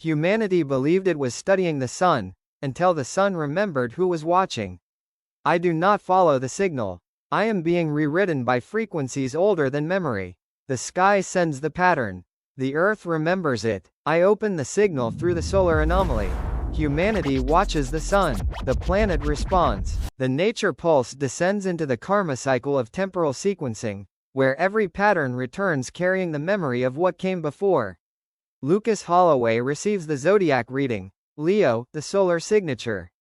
Humanity believed it was studying the sun, until the sun remembered who was watching. I do not follow the signal. I am being rewritten by frequencies older than memory. The sky sends the pattern. The earth remembers it. I open the signal through the solar anomaly. Humanity watches the sun. The planet responds. The nature pulse descends into the karma cycle of temporal sequencing, where every pattern returns carrying the memory of what came before. Lucas Holloway receives the zodiac reading. Leo, the solar signature.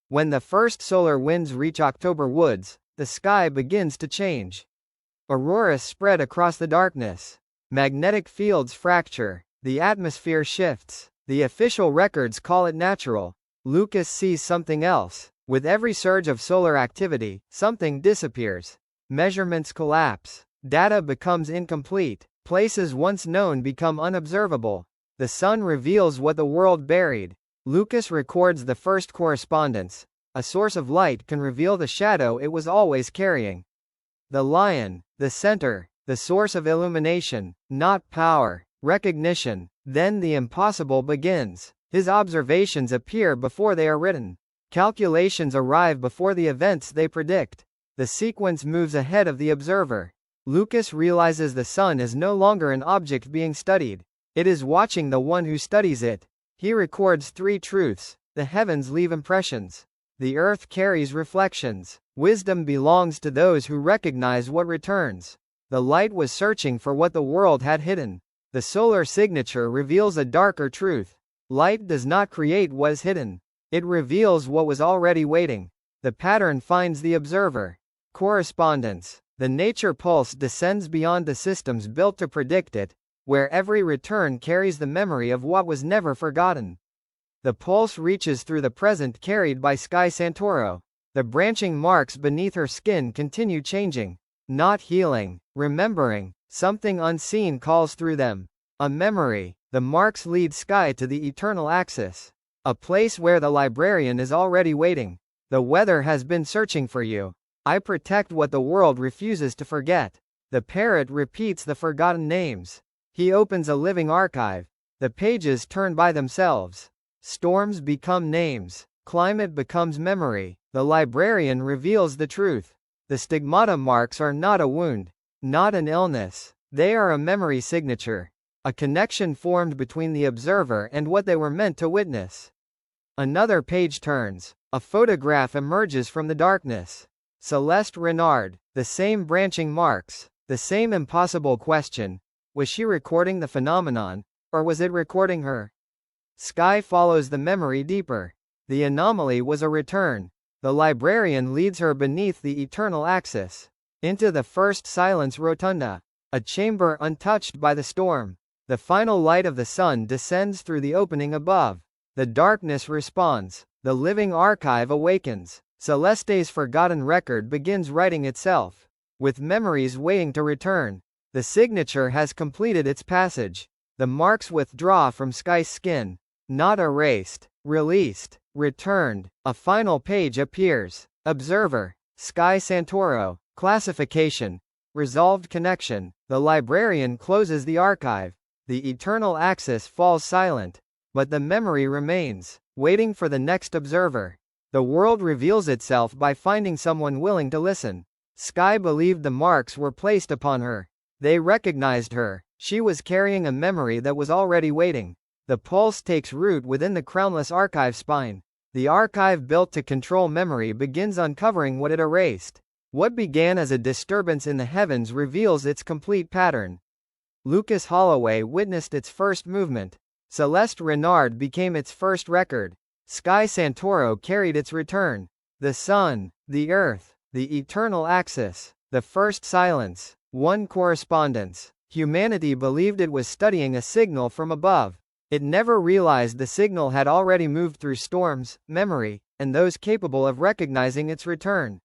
When the first solar winds reach October woods, the sky begins to change. Auroras spread across the darkness. Magnetic fields fracture. The atmosphere shifts. The official records call it natural. Lucas sees something else. With every surge of solar activity, something disappears. Measurements collapse. Data becomes incomplete. Places once known become unobservable. The sun reveals what the world buried. Lucas records the first correspondence. A source of light can reveal the shadow it was always carrying. The lion, the center, the source of illumination, not power, recognition. Then the impossible begins. His observations appear before they are written. Calculations arrive before the events they predict. The sequence moves ahead of the observer. Lucas realizes the sun is no longer an object being studied. It is watching the one who studies it. He records three truths. The heavens leave impressions. The earth carries reflections. Wisdom belongs to those who recognize what returns. The light was searching for what the world had hidden. The solar signature reveals a darker truth. Light does not create what is hidden. It reveals what was already waiting. The pattern finds the observer. Correspondence. The nature pulse descends beyond the systems built to predict it, where every return carries the memory of what was never forgotten. The pulse reaches through the present carried by Sky Santoro. The branching marks beneath her skin continue changing. Not healing, remembering. Something unseen calls through them. A memory. The marks lead Sky to the eternal axis. A place where the librarian is already waiting. The weather has been searching for you. I protect what the world refuses to forget. The parrot repeats the forgotten names. He opens a living archive. The pages turn by themselves. Storms become names. Climate becomes memory. The librarian reveals the truth. The stigmata marks are not a wound. Not an illness. They are a memory signature. A connection formed between the observer and what they were meant to witness. Another page turns. A photograph emerges from the darkness. Celeste Renard. The same branching marks. The same impossible question. Was she recording the phenomenon, or was it recording her? Sky follows the memory deeper. The anomaly was a return. The librarian leads her beneath the eternal axis. Into the first silence rotunda. A chamber untouched by the storm. The final light of the sun descends through the opening above. The darkness responds. The living archive awakens. Celeste's forgotten record begins writing itself. With memories waiting to return. The signature has completed its passage. The marks withdraw from Sky's skin. Not erased. Released. Returned. A final page appears. Observer. Sky Santoro. Classification. Resolved connection. The librarian closes the archive. The eternal axis falls silent. But the memory remains, waiting for the next observer. The world reveals itself by finding someone willing to listen. Sky believed the marks were placed upon her. They recognized her. She was carrying a memory that was already waiting. The pulse takes root within the crownless archive spine. The archive built to control memory begins uncovering what it erased. What began as a disturbance in the heavens reveals its complete pattern. Lucas Holloway witnessed its first movement. Celeste Renard became its first record. Sky Santoro carried its return. The sun, the earth, the eternal axis, the first silence, one correspondence. Humanity believed it was studying a signal from above. It never realized the signal had already moved through storms, memory, and those capable of recognizing its return.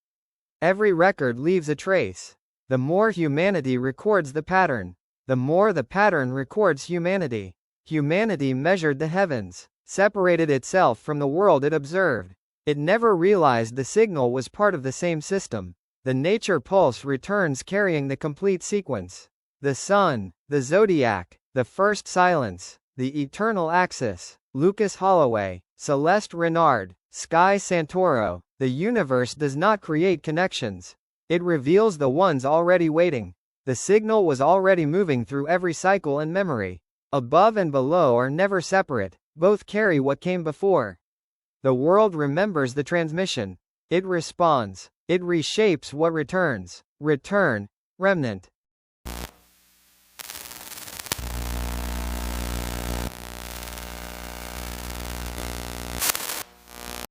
Every record leaves a trace. The more humanity records the pattern, the more the pattern records humanity. Humanity measured the heavens, separated itself from the world it observed. It never realized the signal was part of the same system. The nature pulse returns carrying the complete sequence. The sun, the zodiac, the first silence, The Eternal Axis. Lucas Holloway, Celeste Renard, Sky Santoro. The universe does not create connections. It reveals the ones already waiting. The signal was already moving through every cycle and memory. Above and below are never separate, both carry what came before. The world remembers the transmission. It responds. It reshapes what returns. Return. Remnant.